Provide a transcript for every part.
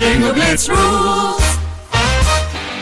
Bingo Blitz rules.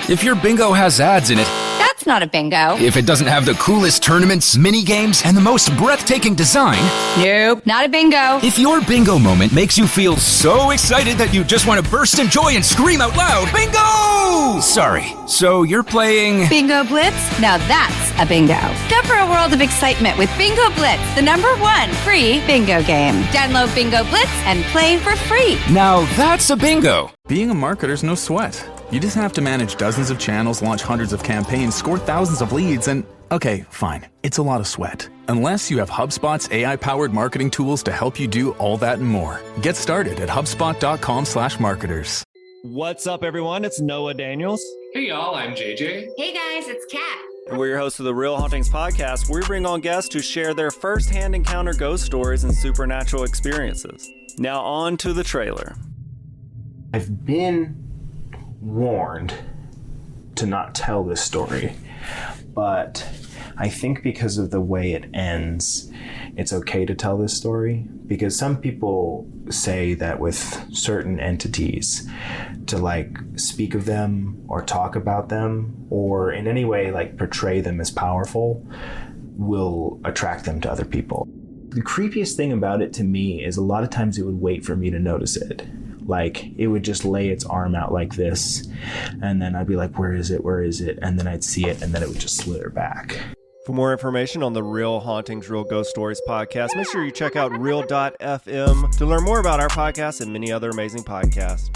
If your bingo has ads in it, That's not a bingo. if it doesn't have the coolest tournaments, mini games, and the most breathtaking design, Nope, not a bingo. if your bingo moment makes you feel so excited that you just want to burst in joy and scream out loud, bingo! Sorry, so you're playing... Bingo Blitz? Now that's a bingo. Go for a world of excitement with Bingo Blitz, the #1 free bingo game. Download Bingo Blitz and play for free. Now that's a bingo. Being a marketer's no sweat. You just have to manage dozens of channels, launch hundreds of campaigns, score thousands of leads, and okay, fine, it's a lot of sweat. Unless you have HubSpot's AI-powered marketing tools to help you do all that and more. Get started at HubSpot.com/marketers. What's up, everyone? It's Noah Daniels. Hey y'all, I'm JJ. Hey guys, it's Kat. And we're your hosts of the Real Hauntings podcast, where we bring on guests who share their first-hand encounter ghost stories and supernatural experiences. Now on to the trailer. I've been warned to not tell this story, but I think because of the way it ends, it's okay to tell this story, because some people say that with certain entities, to like speak of them or talk about them or in any way like portray them as powerful will attract them to other people. The creepiest thing about it to me is a lot of times it would wait for me to notice it. Like, it would just lay its arm out like this, and then I'd be like, where is it? Where is it? And then I'd see it, and then it would just slither back. For more information on the Real Hauntings, Real Ghost Stories podcast, make sure you check out Real.fm to learn more about our podcast and many other amazing podcasts.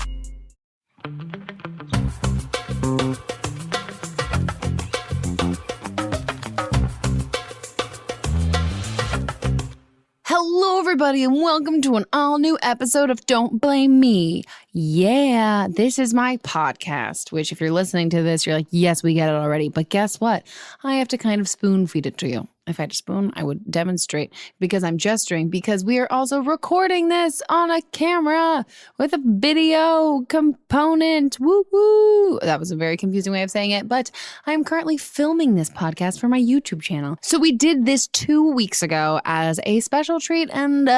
Hello, everybody, and welcome to an all-new episode of Don't Blame Me. Yeah, this is my podcast, which if you're listening to this, you're like, yes, we get it already. But guess what? I have to kind of spoon feed it to you. If I had a spoon, I would demonstrate because I'm gesturing, because we are also recording this on a camera with a video component. Woo woo. That was a very confusing way of saying it, but I'm currently filming this podcast for my YouTube channel. So we did this 2 weeks ago as a special treat, and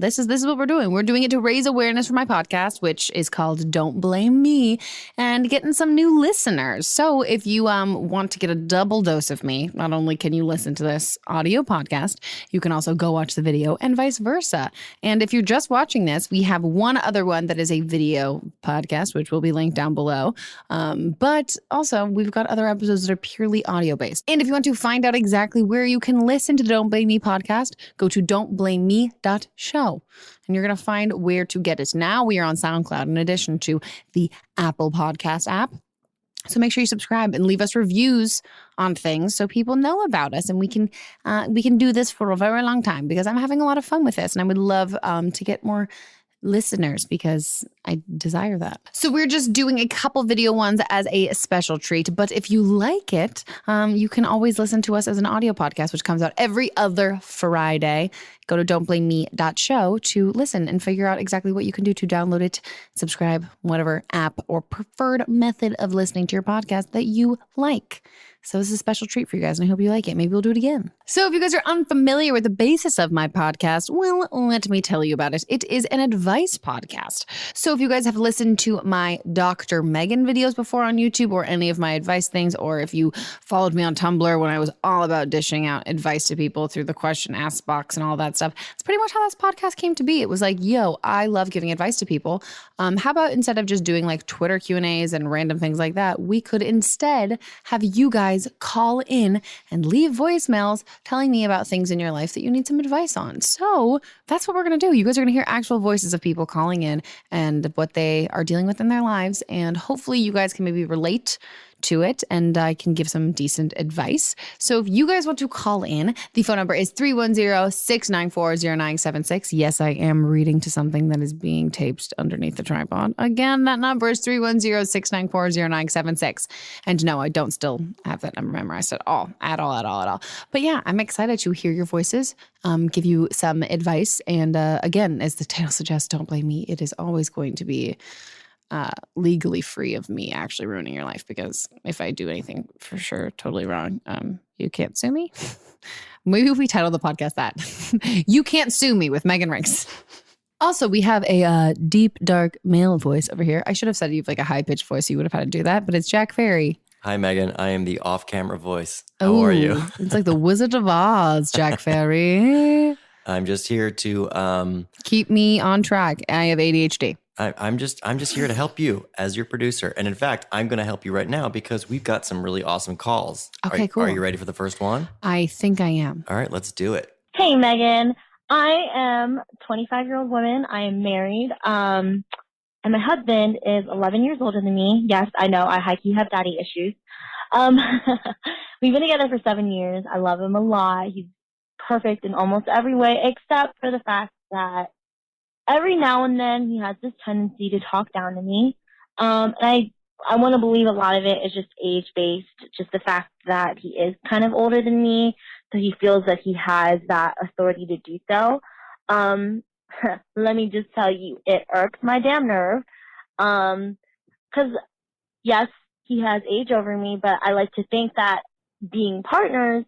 this is what we're doing. We're doing it to raise awareness for my podcast, which is called Don't Blame Me, and getting some new listeners. So if you want to get a double dose of me, not only can you listen to this audio podcast, you can also go watch the video and vice versa. And if you're just watching this, we have one other one that is a video podcast, which will be linked down below. But also we've got other episodes that are purely audio based. And if you want to find out exactly where you can listen to the Don't Blame Me podcast, go to don'tblameme.show. And you're going to find where to get it. Now we are on SoundCloud in addition to the Apple Podcast app. So make sure you subscribe and leave us reviews on things so people know about us, and we can do this for a very long time, because I'm having a lot of fun with this, and I would love to get more listeners because I desire that. So we're just doing a couple video ones as a special treat, but if you like it, you can always listen to us as an audio podcast, which comes out every other Friday. Go to don'tblameme.show to listen and figure out exactly what you can do to download it, subscribe, whatever app or preferred method of listening to your podcast that you like. So this is a special treat for you guys, and I hope you like it. Maybe we'll do it again. So if you guys are unfamiliar with the basis of my podcast, well, let me tell you about it. It is an advice podcast. So if you guys have listened to my Dr. Megan videos before on YouTube, or any of my advice things, or if you followed me on Tumblr when I was all about dishing out advice to people through the question ask box and all that stuff, it's pretty much how this podcast came to be. It was like, yo, I love giving advice to people. How about instead of just doing like Twitter Q&As and random things like that, we could instead have you guys call in and leave voicemails telling me about things in your life that you need some advice on. So that's what we're going to do. You guys are going to hear actual voices of people calling in and what they are dealing with in their lives. And hopefully you guys can maybe relate to it, and I can give some decent advice. So if you guys want to call in, the phone number is 310-694-0976. Yes, I am reading to something that is being taped underneath the tripod. Again, that number is 310-694-0976. And no, I don't still have that number memorized at all. But yeah, I'm excited to hear your voices, give you some advice. And again, as the title suggests, don't blame me. It is always going to be legally free of me actually ruining your life, because if I do anything for sure totally wrong, you can't sue me. Maybe if we title the podcast that, You Can't Sue Me with Megan Riggs. Also, we have a deep, dark male voice over here. I should have said you have like a high-pitched voice. So you would have had to do that, but it's Jack Ferry. Hi, Megan. I am the off-camera voice. How are you? It's like the Wizard of Oz, Jack Ferry. I'm just here to keep me on track. I have ADHD. I'm just here to help you as your producer. And in fact, I'm going to help you right now because we've got some really awesome calls. Okay, cool. Are you ready for the first one? I think I am. All right, let's do it. Hey, Megan. I am a 25-year-old woman. I am married. And my husband is 11 years older than me. Yes, I know. I high-key have daddy issues. We've been together for 7 years. I love him a lot. He's perfect in almost every way, except for the fact that every now and then he has this tendency to talk down to me. And I want to believe a lot of it is just age-based, just the fact that he is kind of older than me, so he feels that he has that authority to do so. Let me just tell you, it irks my damn nerve. 'Cause yes, he has age over me, but I like to think that being partners,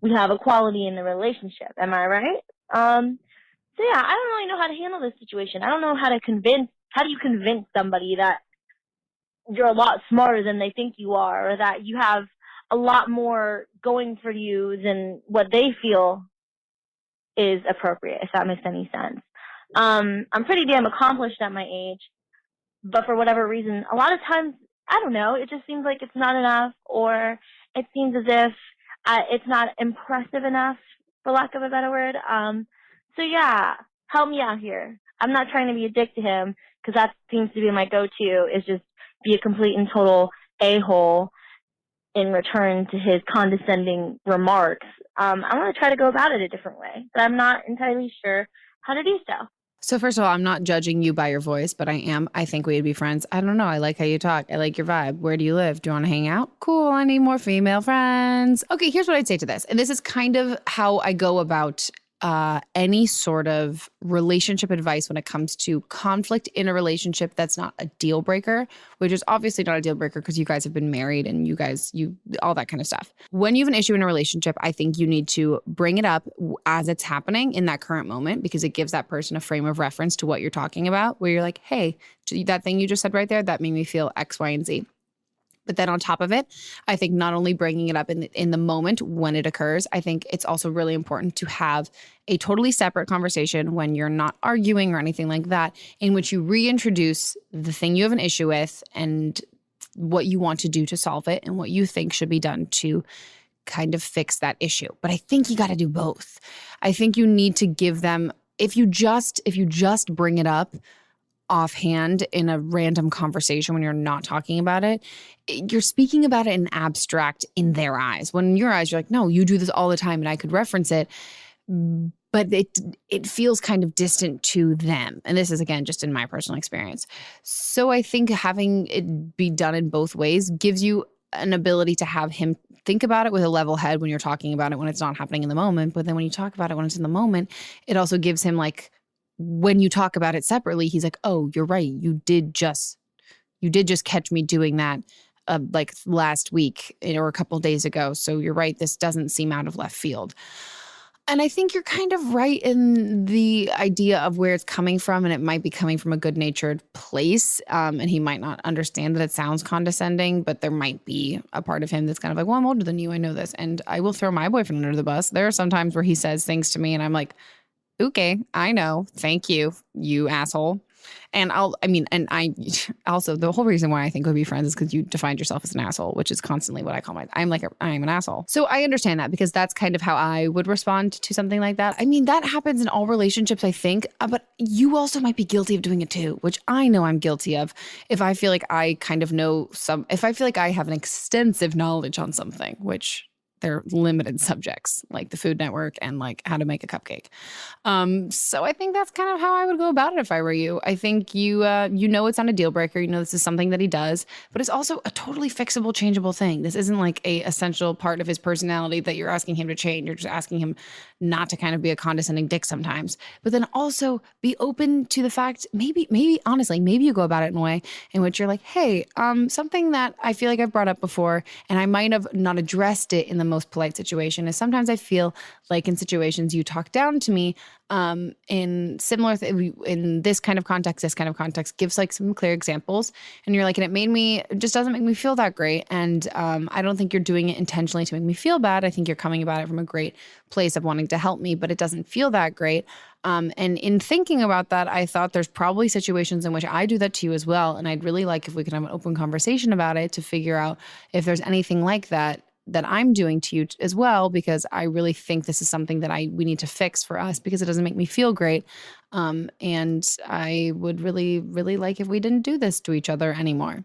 we have equality in the relationship. Am I right? So yeah, I don't really know how to handle this situation. I don't know how do you convince somebody that you're a lot smarter than they think you are, or that you have a lot more going for you than what they feel is appropriate, if that makes any sense. I'm pretty damn accomplished at my age, but for whatever reason, a lot of times, I don't know, it just seems like it's not enough, or it seems as if it's not impressive enough, for lack of a better word. So yeah, help me out here. I'm not trying to be a dick to him, because that seems to be my go-to, is just be a complete and total a-hole in return to his condescending remarks. I want to try to go about it a different way, but I'm not entirely sure how to do so. So first of all, I'm not judging you by your voice, but I think we'd be friends. I don't know. I like how you talk. I like your vibe. Where do you live? Do you want to hang out? Cool. I need more female friends. Okay, here's what I'd say to this. And this is kind of how I go about any sort of relationship advice when it comes to conflict in a relationship that's not a deal breaker, which is obviously not a deal breaker because you guys have been married and you all that kind of stuff. When you have an issue in a relationship, I think you need to bring it up as it's happening in that current moment, because it gives that person a frame of reference to what you're talking about, where you're like, hey, that thing you just said right there, that made me feel X, Y, and Z. But then on top of it, I think not only bringing it up in the moment when it occurs, I think it's also really important to have a totally separate conversation when you're not arguing or anything like that, in which you reintroduce the thing you have an issue with and what you want to do to solve it and what you think should be done to kind of fix that issue. But I think you got to do both. I think you need to give them, if you just bring it up offhand in a random conversation when you're not talking about it, you're speaking about it in abstract in their eyes. When in your eyes, you're like, no, you do this all the time and I could reference it, but it feels kind of distant to them. And this is, again, just in my personal experience. So I think having it be done in both ways gives you an ability to have him think about it with a level head when you're talking about it when it's not happening in the moment. But then when you talk about it when it's in the moment, it also gives him, like, when you talk about it separately, he's like, oh, you're right. You did just catch me doing that like last week or a couple days ago. So you're right. This doesn't seem out of left field. And I think you're kind of right in the idea of where it's coming from, and it might be coming from a good-natured place. And he might not understand that it sounds condescending, but there might be a part of him that's kind of like, well, I'm older than you. I know this. And I will throw my boyfriend under the bus. There are some times where he says things to me and I'm like, okay, I know. Thank you, you asshole. And I also, the whole reason why I think we'd be friends is because you defined yourself as an asshole, which is constantly what I call I'm an asshole. So I understand that, because that's kind of how I would respond to something like that. I mean, that happens in all relationships, I think, but you also might be guilty of doing it too, which I know I'm guilty of. If I feel like I kind of know if I feel like I have an extensive knowledge on something, which they're limited subjects like the Food Network and like how to make a cupcake. So I think that's kind of how I would go about it if I were you. I think you know it's not a deal breaker. You know this is something that he does, but it's also a totally fixable, changeable thing. This isn't like a essential part of his personality that you're asking him to change. You're just asking him not to kind of be a condescending dick sometimes, but then also be open to the fact, maybe honestly, maybe you go about it in a way in which you're like, hey, something that I feel like I've brought up before and I might have not addressed it in the most polite situation is sometimes I feel like in situations you talk down to me In similar, in this kind of context gives like some clear examples. And you're like, and it just doesn't make me feel that great. And I don't think you're doing it intentionally to make me feel bad. I think you're coming about it from a great place of wanting to help me, but it doesn't feel that great. And in thinking about that, I thought there's probably situations in which I do that to you as well. And I'd really like if we could have an open conversation about it to figure out if there's anything like that I'm doing to you as well, because I really think this is something that we need to fix for us because it doesn't make me feel great. And I would really, really like if we didn't do this to each other anymore.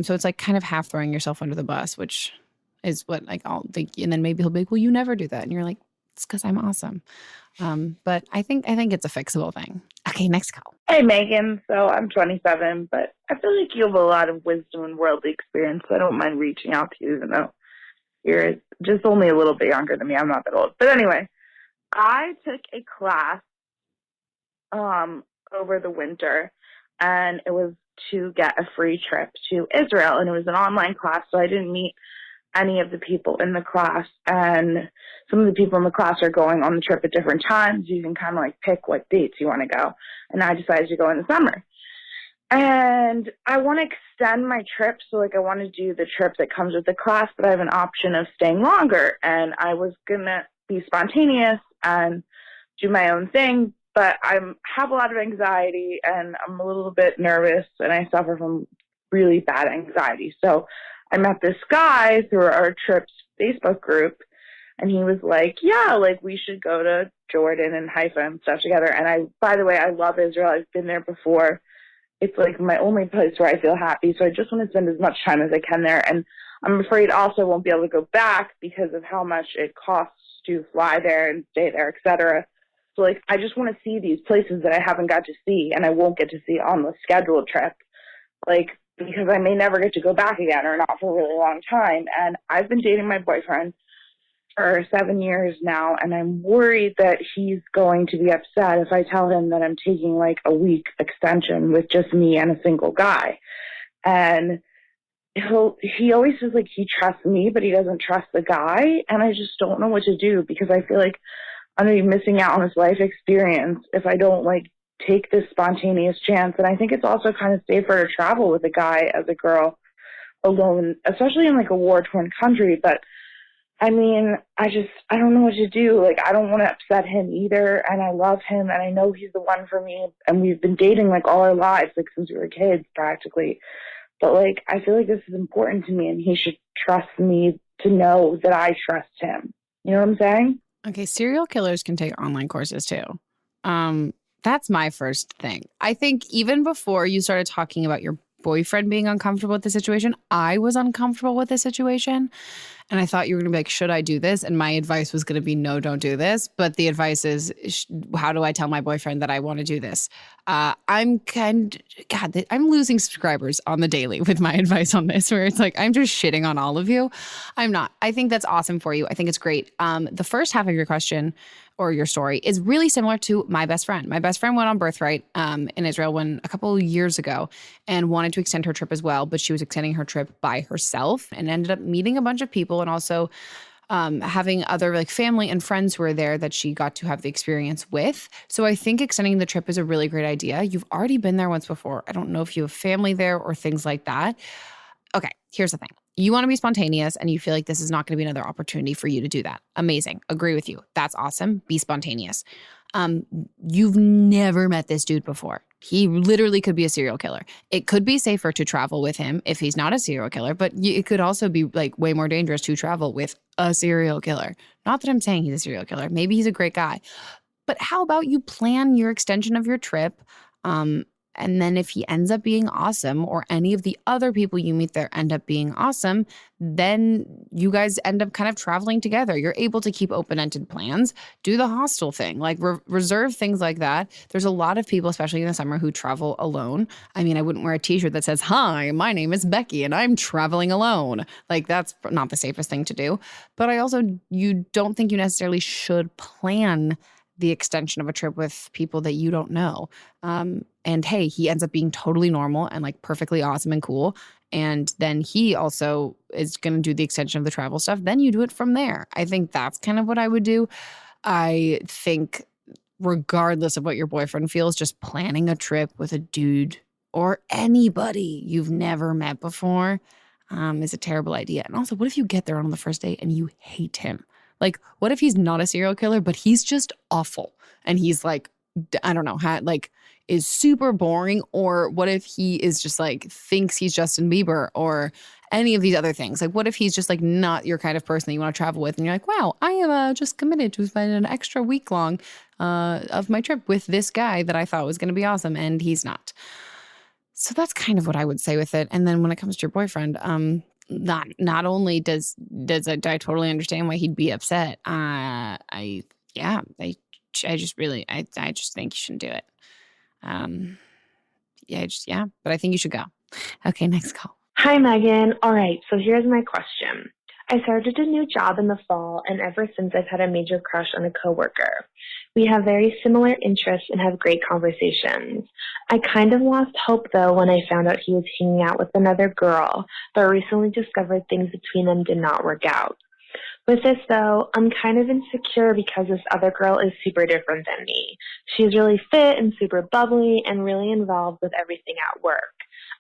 So it's like kind of half throwing yourself under the bus, which is what like I'll think. And then maybe he'll be like, well, you never do that. And you're like, it's because I'm awesome. But I think it's a fixable thing. Okay, next call. Hey, Megan. So I'm 27, but I feel like you have a lot of wisdom and worldly experience. So I don't mind reaching out to you, even though you're just only a little bit younger than me. I'm not that old. But anyway, I took a class over the winter, and it was to get a free trip to Israel. And it was an online class, so I didn't meet any of the people in the class. And some of the people in the class are going on the trip at different times. You can kind of like pick what dates you want to go. And I decided to go in the summer. And I want to extend my trip. So like I want to do the trip that comes with the class, but I have an option of staying longer. And I was going to be spontaneous and do my own thing, but I have a lot of anxiety and I'm a little bit nervous and I suffer from really bad anxiety. So I met this guy through our trip's Facebook group, and he was like, yeah, like we should go to Jordan and Haifa and stuff together. And by the way, I love Israel. I've been there before. It's like my only place where I feel happy. So I just want to spend as much time as I can there. And I'm afraid also I won't be able to go back because of how much it costs to fly there and stay there, etc. So like, I just want to see these places that I haven't got to see and I won't get to see on the scheduled trip. Like, because I may never get to go back again or not for a really long time. And I've been dating my boyfriend for 7 years now, and I'm worried that he's going to be upset if I tell him that I'm taking like a week extension with just me and a single guy. And he always says like he trusts me, but he doesn't trust the guy. And I just don't know what to do because I feel like I'm going to be missing out on his life experience if I don't like take this spontaneous chance. And I think it's also kind of safer to travel with a guy as a girl alone, especially in like a war-torn country. But I mean, I don't know what to do. Like, I don't want to upset him either. And I love him and I know he's the one for me. And we've been dating like all our lives, like since we were kids practically. But like, I feel like this is important to me and he should trust me to know that I trust him. You know what I'm saying? Okay. Serial killers can take online courses too. That's my first thing. I think even before you started talking about your boyfriend being uncomfortable with the situation, I was uncomfortable with the situation. And I thought you were going to be like, should I do this? And my advice was going to be, no, don't do this. But the advice is, how do I tell my boyfriend that I want to do this? I'm losing subscribers on the daily with my advice on this, where it's like, I'm just shitting on all of you. I'm not. I think that's awesome for you. I think it's great. The first half of your question or your story is really similar to my best friend. My best friend went on birthright in Israel a couple of years ago and wanted to extend her trip as well, but she was extending her trip by herself and ended up meeting a bunch of people and also having other like family and friends who were there that she got to have the experience with. So I think extending the trip is a really great idea. You've already been there once before. I don't know if you have family there or things like that. Okay, here's the thing. You want to be spontaneous and you feel like this is not going to be another opportunity for you to do that. Amazing. Agree with you. That's awesome. Be spontaneous. You've never met this dude before. He literally could be a serial killer. It could be safer to travel with him if he's not a serial killer, but it could also be like way more dangerous to travel with a serial killer. Not that I'm saying he's a serial killer. Maybe he's a great guy. But how about you plan your extension of your trip? And then if he ends up being awesome or any of the other people you meet there end up being awesome, then you guys end up kind of traveling together. You're able to keep open-ended plans. Do the hostel thing, like reserve things like that. There's a lot of people, especially in the summer, who travel alone. I mean, I wouldn't wear a t-shirt that says, "Hi, my name is Becky and I'm traveling alone." Like, that's not the safest thing to do. But you don't think you necessarily should plan the extension of a trip with people that you don't know. And hey, he ends up being totally normal and like perfectly awesome and cool. And then he also is going to do the extension of the travel stuff. Then you do it from there. I think that's kind of what I would do. I think regardless of what your boyfriend feels, just planning a trip with a dude or anybody you've never met before is a terrible idea. And also, what if you get there on the first date and you hate him? Like, what if he's not a serial killer, but he's just awful? And he's like, I don't know, is super boring. Or what if he is just like, thinks he's Justin Bieber or any of these other things? Like, what if he's just like not your kind of person that you want to travel with? And you're like, wow, I am just committed to spend an extra week long of my trip with this guy that I thought was going to be awesome. And he's not. So that's kind of what I would say with it. And then when it comes to your boyfriend, not only do I totally understand why he'd be upset. I just think you shouldn't do it. But I think you should go. Okay, next call. Hi, Megan. All right, so here's my question. I started a new job in the fall, and ever since I've had a major crush on a coworker. We have very similar interests and have great conversations. I kind of lost hope, though, when I found out he was hanging out with another girl, but recently discovered things between them did not work out. With this, though, I'm kind of insecure because this other girl is super different than me. She's really fit and super bubbly and really involved with everything at work.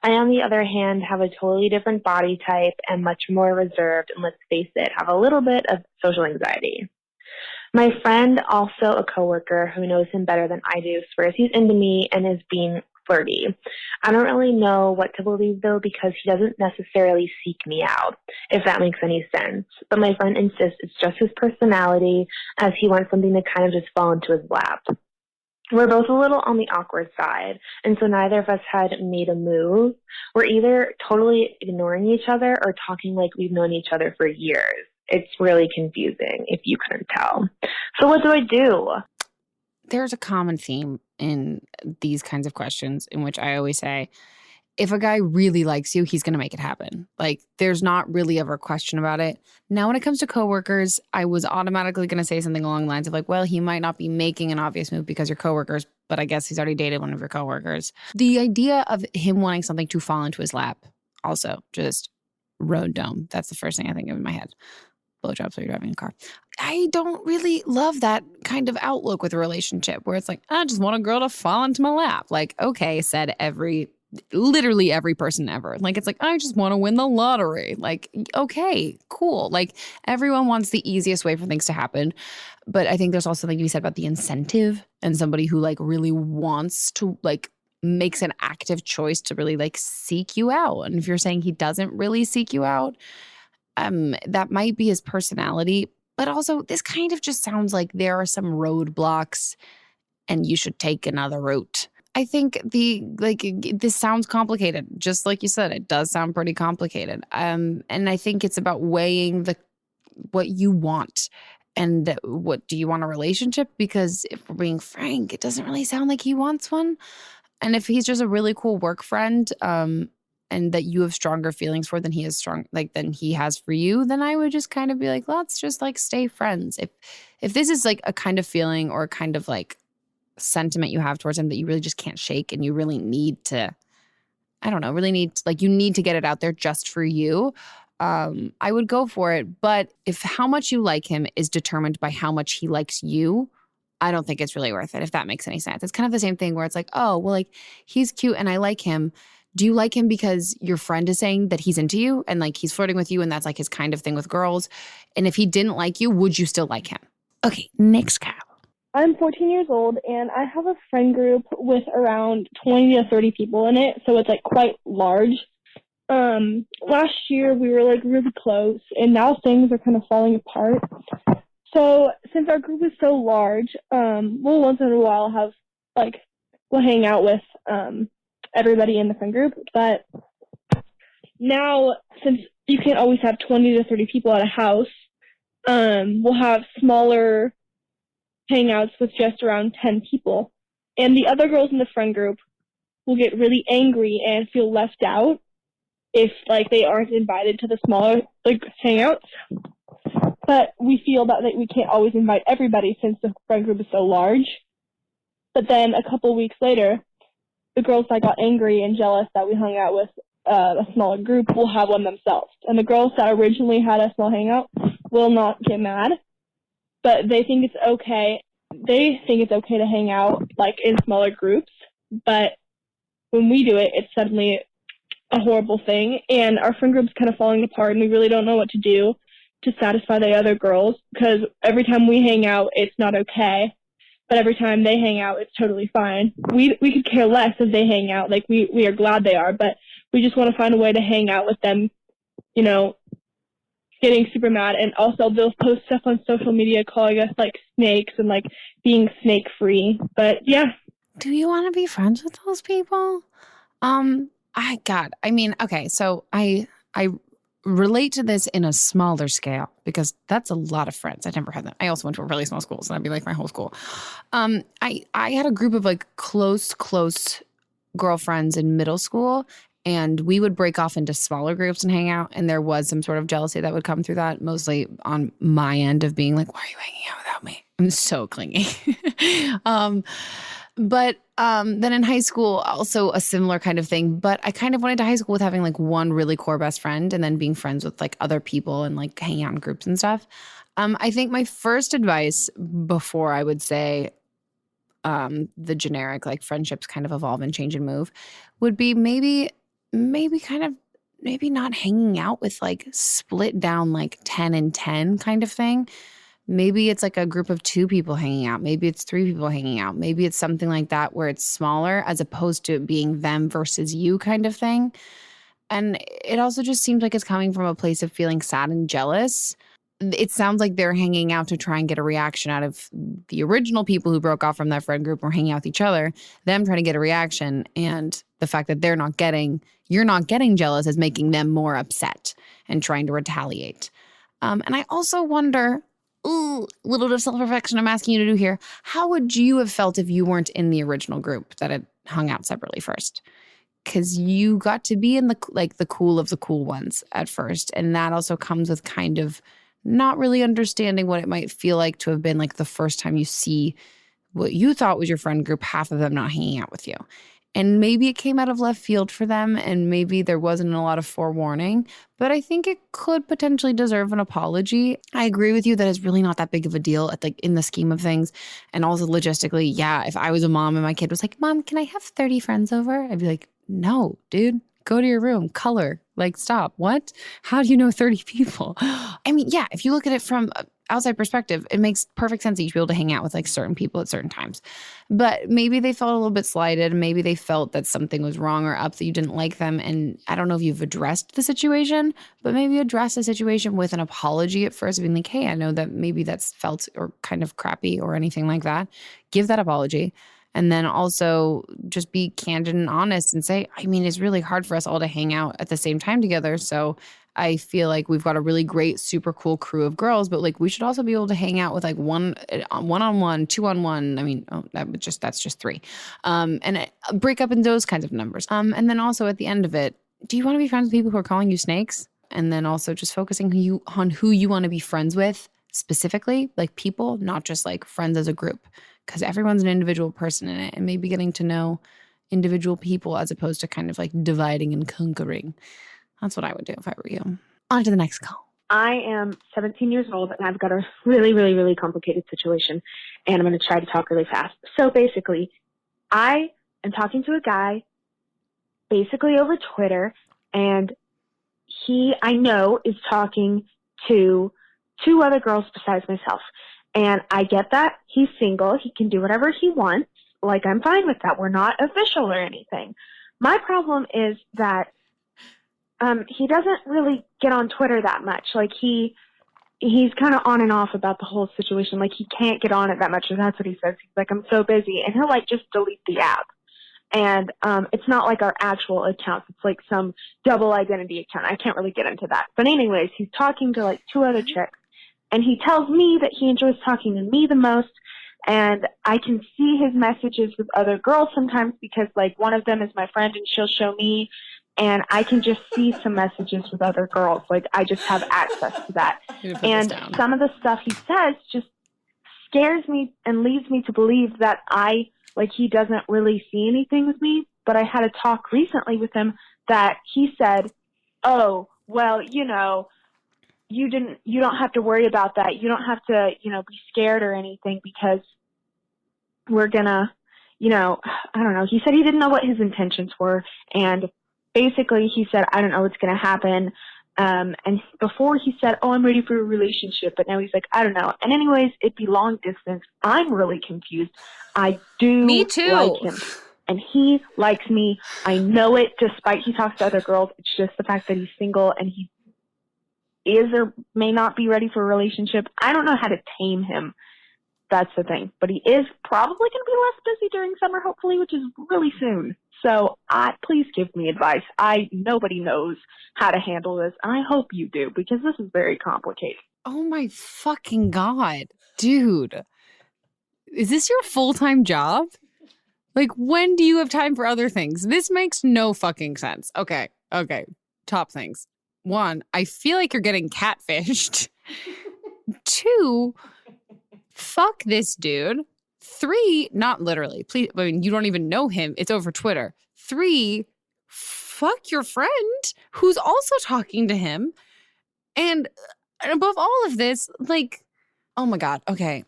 I, on the other hand, have a totally different body type and much more reserved and, let's face it, have a little bit of social anxiety. My friend, also a coworker who knows him better than I do, swears he's into me and is being flirty. I don't really know what to believe, though, because he doesn't necessarily seek me out, if that makes any sense. But my friend insists it's just his personality, as he wants something to kind of just fall into his lap. We're both a little on the awkward side, and so neither of us had made a move. We're either totally ignoring each other or talking like we've known each other for years. It's really confusing, if you couldn't tell. So what do I do? There's a common theme in these kinds of questions in which I always say, if a guy really likes you, he's going to make it happen. Like, there's not really ever a question about it. Now, when it comes to coworkers, I was automatically going to say something along the lines of like, well, he might not be making an obvious move because you're coworkers, but I guess he's already dated one of your coworkers. The idea of him wanting something to fall into his lap, also just road dome. That's the first thing I think of in my head. Blowjobs while you're driving a car. I don't really love that kind of outlook with a relationship where it's like, I just want a girl to fall into my lap. Like, okay, said literally every person ever. Like, it's like, I just want to win the lottery. Like, okay, cool. Like, everyone wants the easiest way for things to happen. But I think there's also something to be said about the incentive and somebody who like really wants to like makes an active choice to really like seek you out. And if you're saying he doesn't really seek you out, that might be his personality, but also this kind of just sounds like there are some roadblocks and you should take another route. I think this sounds complicated. Just like you said, it does sound pretty complicated. And I think it's about weighing what you want and what do you want a relationship? Because if we're being frank, it doesn't really sound like he wants one. And if he's just a really cool work friend, and that you have stronger feelings for than he has for you, then I would just kind of be like, let's just like stay friends. If this is like a kind of feeling or a kind of like sentiment you have towards him that you really just can't shake and you really need to, you need to get it out there just for you, I would go for it. But if how much you like him is determined by how much he likes you, I don't think it's really worth it, if that makes any sense. It's kind of the same thing where it's like, oh, well, like he's cute and I like him. Do you like him because your friend is saying that he's into you and like he's flirting with you and that's like his kind of thing with girls? And if he didn't like you, would you still like him? Okay, next call. I'm 14 years old and I have a friend group with around 20 to 30 people in it, so it's like quite large. Last year we were like really close and now things are kind of falling apart. So since our group is so large, we'll once in a while we'll hang out with everybody in the friend group, but now since you can't always have 20 to 30 people at a house, we'll have smaller hangouts with just around 10 people, and the other girls in the friend group will get really angry and feel left out if like they aren't invited to the smaller like hangouts. But we feel that we can't always invite everybody since the friend group is so large. But then a couple weeks later, the girls that got angry and jealous that we hung out with a smaller group will have one themselves. And the girls that originally had a small hangout will not get mad, but they think it's okay they think it's okay to hang out like in smaller groups, but when we do it, it's suddenly a horrible thing, and our friend group's kind of falling apart, and we really don't know what to do to satisfy the other girls, because every time we hang out, it's not okay, but every time they hang out, it's totally fine. We could care less if they hang out, like we are glad they are, but we just want to find a way to hang out with them, you know, getting super mad. And also they'll post stuff on social media calling us like snakes and like being snake free. But yeah. Do you want to be friends with those people? Okay, so I relate to this in a smaller scale because that's a lot of friends. I never had that. I also went to a really small school, so that'd be like my whole school. I had a group of like close girlfriends in middle school, and we would break off into smaller groups and hang out. And there was some sort of jealousy that would come through that, mostly on my end of being like, why are you hanging out without me? I'm so clingy. But then in high school, also a similar kind of thing. But I kind of went into high school with having like one really core best friend and then being friends with like other people and like hanging out in groups and stuff. I think my first advice before I would say the generic like friendships kind of evolve and change and move would be maybe not hanging out with like split down like 10 and 10 kind of thing. Maybe it's like a group of 2 people hanging out. Maybe it's 3 people hanging out. Maybe it's something like that where it's smaller as opposed to it being them versus you kind of thing. And it also just seems like it's coming from a place of feeling sad and jealous. It sounds like they're hanging out to try and get a reaction out of the original people who broke off from that friend group or hanging out with each other, them trying to get a reaction. And the fact that you're not getting jealous is making them more upset and trying to retaliate. And I also wonder, a little bit of self-reflection I'm asking you to do here. How would you have felt if you weren't in the original group that had hung out separately first? Because you got to be in the cool of the cool ones at first. And that also comes with kind of not really understanding what it might feel like to have been like the first time you see what you thought was your friend group, half of them not hanging out with you. And maybe it came out of left field for them, and maybe there wasn't a lot of forewarning, but I think it could potentially deserve an apology. I agree with you that it's really not that big of a deal in the scheme of things. And also logistically, yeah, if I was a mom and my kid was like, Mom, can I have 30 friends over? I'd be like, no, dude, go to your room, color, stop. What? How do you know 30 people? I mean, yeah, if you look at it from outside perspective, it makes perfect sense that you should be able to hang out with certain people at certain times. But maybe they felt a little bit slighted. Maybe they felt that something was wrong or up, that you didn't like them. And I don't know if you've addressed the situation, but maybe address the situation with an apology at first, being like, hey, I know that maybe that's felt or kind of crappy or anything like that. Give that apology. And then also just be candid and honest and say, I mean, it's really hard for us all to hang out at the same time together. So I feel like we've got a really great, super cool crew of girls, but we should also be able to hang out with one-on-one, 2-on-1. I mean, that's just 3. And break up in those kinds of numbers. And then also at the end of it, do you want to be friends with people who are calling you snakes? And then also just focusing on who you want to be friends with specifically, like people, not just friends as a group. Because everyone's an individual person in it, and maybe getting to know individual people as opposed to kind of dividing and conquering. That's what I would do if I were you. On to the next call. I am 17 years old, and I've got a really, really, really complicated situation, and I'm going to try to talk really fast. So basically, I am talking to a guy basically over Twitter, and he, I know, is talking to 2 other girls besides myself. And I get that he's single. He can do whatever he wants. I'm fine with that. We're not official or anything. My problem is that he doesn't really get on Twitter that much. He's kind of on and off about the whole situation. He can't get on it that much, and that's what he says. He's like, I'm so busy. And he'll, just delete the app. And it's not like our actual accounts. It's some double identity account. I can't really get into that. But anyways, he's talking to, 2 other chicks. And he tells me that he enjoys talking to me the most, and I can see his messages with other girls sometimes because, one of them is my friend and she'll show me, and I can just see some messages with other girls. I just have access to that. And some of the stuff he says just scares me and leads me to believe that he doesn't really see anything with me. But I had a talk recently with him that he said, oh, well, you don't have to worry about that. You don't have to, be scared or anything because we're gonna, I don't know. He said he didn't know what his intentions were. And basically he said, I don't know what's going to happen. And before he said, oh, I'm ready for a relationship. But now he's like, I don't know. And anyways, it'd be long distance. I'm really confused. I do Me too. like him. And he likes me. I know it, despite he talks to other girls. It's just the fact that he's single and he is or may not be ready for a relationship. I don't know how to tame him. That's the thing. But he is probably going to be less busy during summer, hopefully, which is really soon. So please give me advice. Nobody knows how to handle this. And I hope you do, because this is very complicated. Oh my fucking God. Dude. Is this your full-time job? Like, when do you have time for other things? This makes no fucking sense. Okay. Top things. 1, I feel like you're getting catfished. 2, fuck this dude. 3, not literally. Please, I mean, you don't even know him. It's over Twitter. 3, fuck your friend who's also talking to him. And above all of this, like, oh my God. Okay.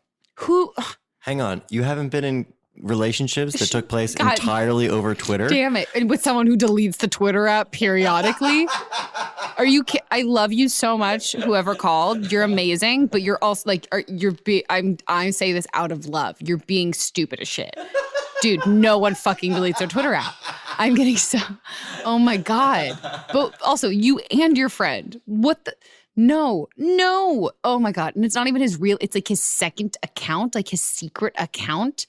Hang on. You haven't been in relationships that took place entirely over Twitter? Damn it. And with someone who deletes the Twitter app periodically? Are you I love you so much, whoever called. You're amazing, but you're also like, I say this out of love. You're being stupid as shit. Dude, no one fucking deletes their Twitter app. I'm getting oh my God. But also, you and your friend. What the? No. Oh my God. And it's not even his real, it's like his second account, like his secret account.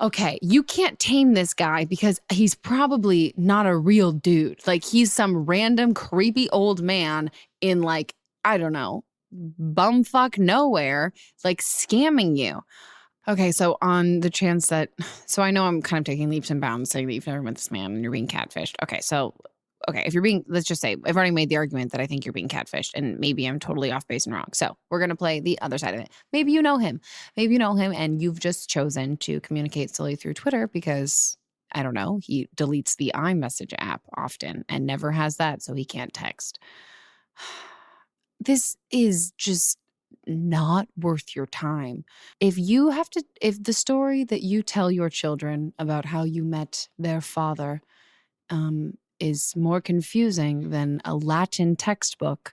Okay, you can't tame this guy because he's probably not a real dude. Like, he's some random creepy old man in, like, I don't know, bumfuck nowhere, like scamming you. Okay, so on the chance that, so I know I'm kind of taking leaps and bounds saying that you've never met this man and you're being catfished. Okay, if you're being, let's just say, I've already made the argument that I think you're being catfished and maybe I'm totally off base and wrong. So we're going to play the other side of it. Maybe you know him. And you've just chosen to communicate solely through Twitter because, I don't know, he deletes the iMessage app often and never has that, so he can't text. This is just not worth your time. If the story that you tell your children about how you met their father, is more confusing than a Latin textbook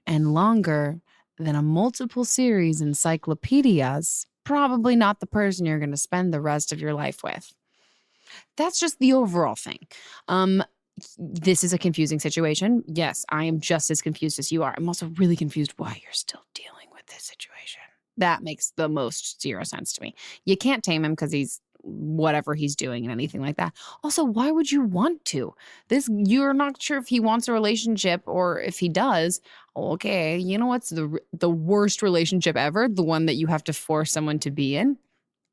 and longer than a multiple series encyclopedias, probably not the person you're going to spend the rest of your life with. That's just the overall thing. This is a confusing situation. Yes, I am just as confused as you are. I'm also really confused why you're still dealing with this situation. That makes the most zero sense to me. You can't tame him because he's whatever he's doing and anything like that. Also, why would you want to? You're not sure if he wants a relationship, or if he does. Okay, you know what's the worst relationship ever? The one that you have to force someone to be in.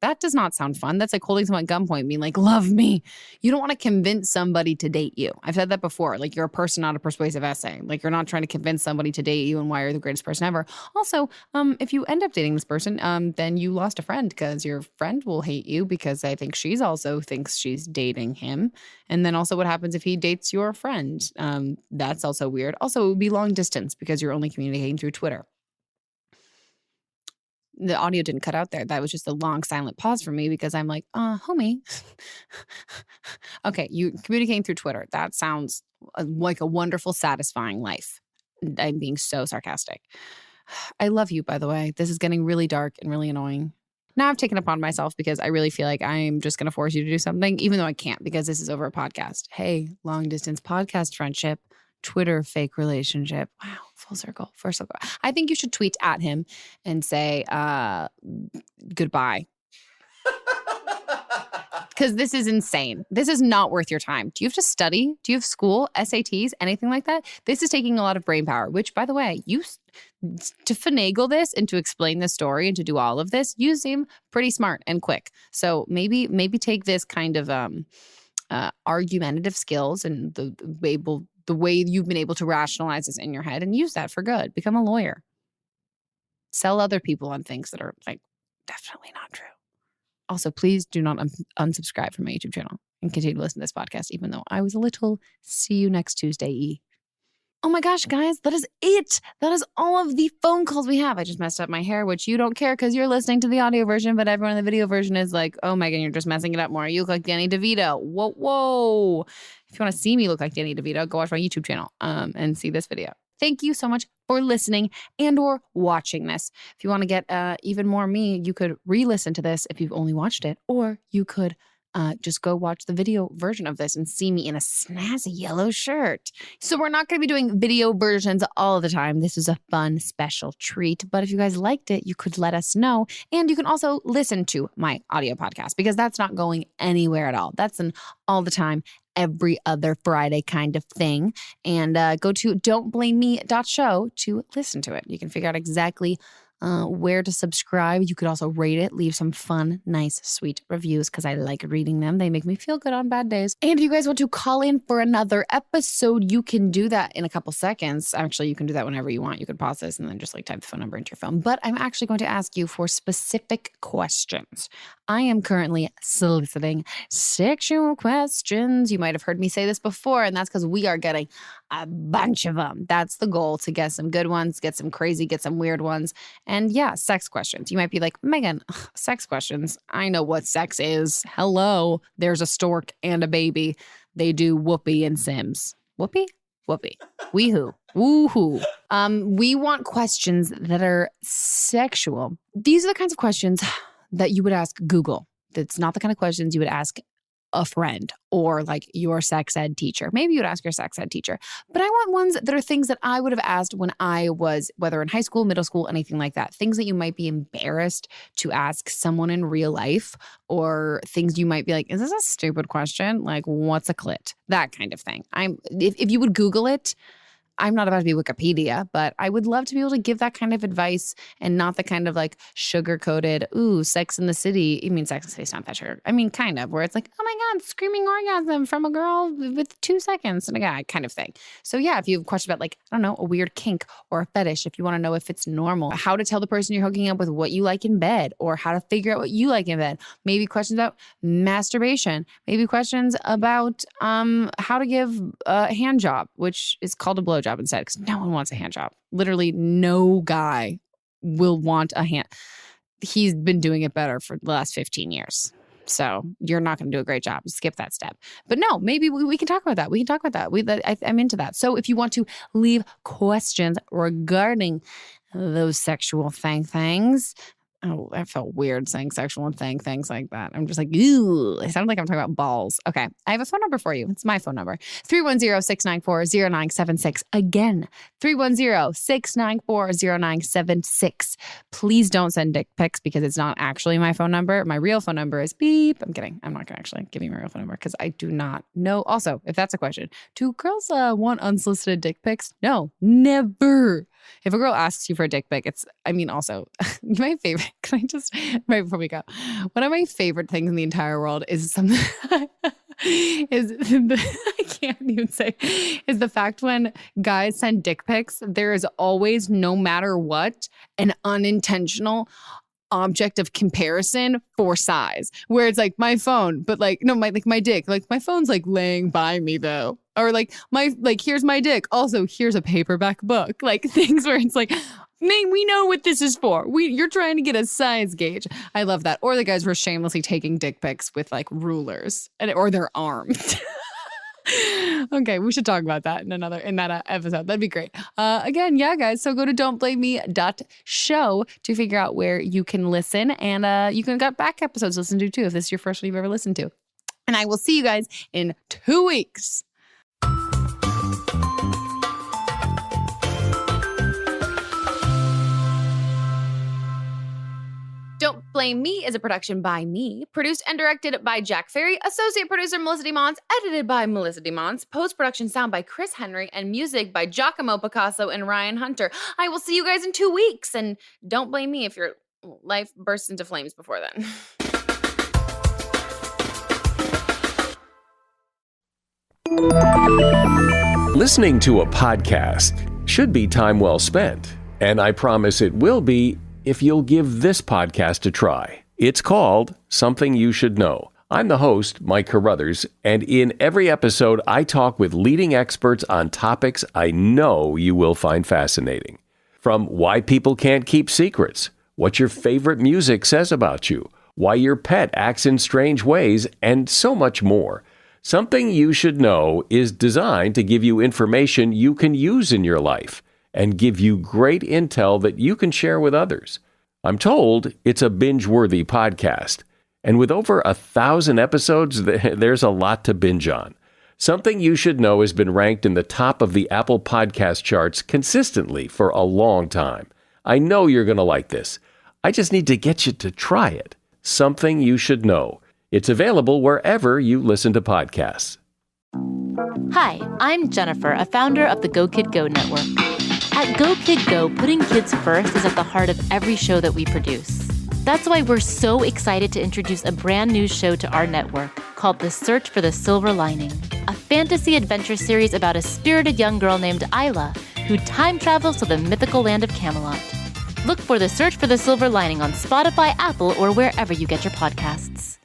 That does not sound fun. That's like holding someone at gunpoint, being like, love me. You don't want to convince somebody to date you. I've said that before. Like, you're a person, not a persuasive essay. Like, you're not trying to convince somebody to date you and why you're the greatest person ever. Also, if you end up dating this person, then you lost a friend because your friend will hate you because I think she's also thinks she's dating him. And then also what happens if he dates your friend? That's also weird. Also, it would be long distance because you're only communicating through Twitter. The audio didn't cut out there. That was just a long silent pause for me because I'm like, homie. Okay, you communicating through Twitter. That sounds like a wonderful, satisfying life. I'm being so sarcastic. I love you, by the way. This is getting really dark and really annoying. Now I've taken it upon myself because I really feel like I'm just going to force you to do something, even though I can't because this is over a podcast. Hey, long distance podcast friendship. Twitter fake relationship. Wow, full circle. I think you should tweet at him and say goodbye. Because this is insane. This is not worth your time. Do you have to study? Do you have school, SATs, anything like that? This is taking a lot of brain power, which, by the way, to finagle this and to explain this story and to do all of this, you seem pretty smart and quick. So maybe take this kind of argumentative skills and the way you've been able to rationalize this in your head and use that for good. Become a lawyer. Sell other people on things that are like definitely not true. Also, please do not unsubscribe from my YouTube channel and continue to listen to this podcast, even though I was a little see you next Tuesday-y. Oh my gosh, guys, that is it. That is all of the phone calls we have. I just messed up my hair, which you don't care because you're listening to the audio version, but everyone in the video version is like, oh Megan, you're just messing it up more. You look like Danny DeVito. Whoa. If you want to see me look like Danny DeVito, go watch my YouTube channel and see this video. Thank you so much for listening and or watching this. If you want to get even more me, you could re-listen to this if you've only watched it, or you could just go watch the video version of this and see me in a snazzy yellow shirt. So we're not going to be doing video versions all the time. This is a fun, special treat. But if you guys liked it, you could let us know. And you can also listen to my audio podcast because that's not going anywhere at all. That's an all the time, every other Friday kind of thing. And go to don'tblameme.show to listen to it. You can figure out exactly where to subscribe. You could also rate it, leave some fun, nice, sweet reviews because I like reading them. They make me feel good on bad days. And if you guys want to call in for another episode, you can do that in a couple seconds. Actually, you can do that whenever you want. You can pause this and then just like type the phone number into your phone. But I'm actually going to ask you for specific questions. I am currently soliciting sexual questions. You might have heard me say this before, and that's because we are getting a bunch of them. That's the goal, to get some good ones, get some crazy, get some weird ones. And yeah, sex questions. You might be like, Megan, sex questions. I know what sex is. Hello, there's a stork and a baby. They do whoopee and Sims. Whoopee? Whoopee. Weehoo. Woohoo. We want questions that are sexual. These are the kinds of questions that you would ask Google. That's not the kind of questions you would ask a friend or like your sex ed teacher. Maybe you would ask your sex ed teacher, but I want ones that are things that I would have asked when I was, whether in high school, middle school, anything like that. Things that you might be embarrassed to ask someone in real life, or things you might be like, is this a stupid question? Like, what's a clit? That kind of thing. If you would Google it, I'm not about to be Wikipedia, but I would love to be able to give that kind of advice and not the kind of like sugar-coated, ooh, Sex in the City. I mean, Sex in the City's not that sugar. I mean, kind of, where it's like, oh my God, screaming orgasm from a girl with 2 seconds and a guy kind of thing. So yeah, if you have a question about like, I don't know, a weird kink or a fetish, if you want to know if it's normal, how to tell the person you're hooking up with what you like in bed, or how to figure out what you like in bed, maybe questions about masturbation, maybe questions about how to give a hand job, which is called a blowjob instead, because no one wants a hand job. Literally no guy will want a hand. He's been doing it better for the last 15 years. So you're not going to do a great job. Skip that step. But no, maybe we can talk about that. We can talk about that. I'm into that. So if you want to leave questions regarding those sexual things, oh, I felt weird saying sexual and things like that. I'm just like, ew. It sounded like I'm talking about balls. Okay. I have a phone number for you. It's my phone number. 310-694-0976. Again, 310-694-0976. Please don't send dick pics because it's not actually my phone number. My real phone number is beep. I'm kidding. I'm not going to actually give you my real phone number because I do not know. Also, if that's a question, do girls want unsolicited dick pics? No, never. If a girl asks you for a dick pic, also, my favorite, can I just, right before we go, one of my favorite things in the entire world is something, I can't even say, is the fact when guys send dick pics, there is always, no matter what, an unintentional object of comparison for size, where it's like my phone, but like, no, my dick, like my phone's like laying by me though. Or like here's my dick. Also, here's a paperback book. Like things where it's like, man, we know what this is for. You're trying to get a size gauge. I love that. Or the guys were shamelessly taking dick pics with like rulers or their arms. Okay, we should talk about that in that episode. That'd be great. Again, yeah, guys. So go to don'tblameme.show to figure out where you can listen, and you can get back episodes to listen to too if this is your first one you've ever listened to. And I will see you guys in 2 weeks. Don't Blame Me is a production by me, produced and directed by Jack Ferry, associate producer Melissa DeMons, edited by Melissa DeMons, post-production sound by Chris Henry, and music by Giacomo Picasso and Ryan Hunter. I will see you guys in 2 weeks, and don't blame me if your life bursts into flames before then. Listening to a podcast should be time well spent, and I promise it will be if you'll give this podcast a try. It's called Something You Should Know. I'm the host, Mike Carruthers, and in every episode, I talk with leading experts on topics I know you will find fascinating. From why people can't keep secrets, what your favorite music says about you, why your pet acts in strange ways, and so much more. Something You Should Know is designed to give you information you can use in your life and give you great intel that you can share with others. I'm told it's a binge-worthy podcast. And with over 1,000 episodes, there's a lot to binge on. Something You Should Know has been ranked in the top of the Apple podcast charts consistently for a long time. I know you're going to like this. I just need to get you to try it. Something You Should Know. It's available wherever you listen to podcasts. Hi, I'm Jennifer, a founder of the Go Kid Go network. At Go Kid Go, putting kids first is at the heart of every show that we produce. That's why we're so excited to introduce a brand new show to our network called The Search for the Silver Lining, a fantasy adventure series about a spirited young girl named Isla who time travels to the mythical land of Camelot. Look for The Search for the Silver Lining on Spotify, Apple, or wherever you get your podcasts.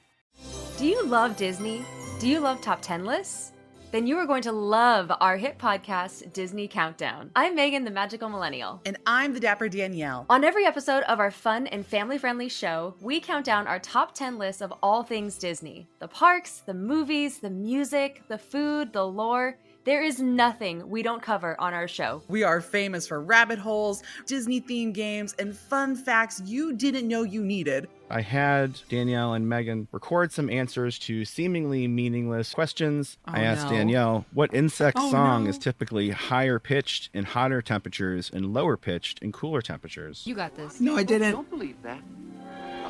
Do you love Disney? Do you love top 10 lists? Then you are going to love our hit podcast, Disney Countdown. I'm Megan, the Magical Millennial. And I'm the Dapper Danielle. On every episode of our fun and family-friendly show, we count down our top 10 lists of all things Disney. The parks, the movies, the music, the food, the lore. There is nothing we don't cover on our show. We are famous for rabbit holes, Disney-themed games, and fun facts you didn't know you needed. I had Danielle and Megan record some answers to seemingly meaningless questions. I asked Danielle what insect song is typically higher pitched in hotter temperatures and lower pitched in cooler temperatures. You got this. No, I didn't. Don't believe that.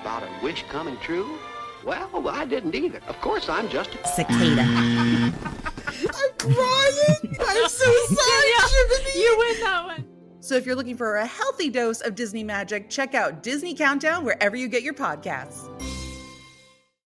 About a wish coming true? Well, I didn't either. Of course, I'm just a cicada. I'm crying. I'm so sorry, Jiminy. You win that one. So if you're looking for a healthy dose of Disney magic, check out Disney Countdown wherever you get your podcasts.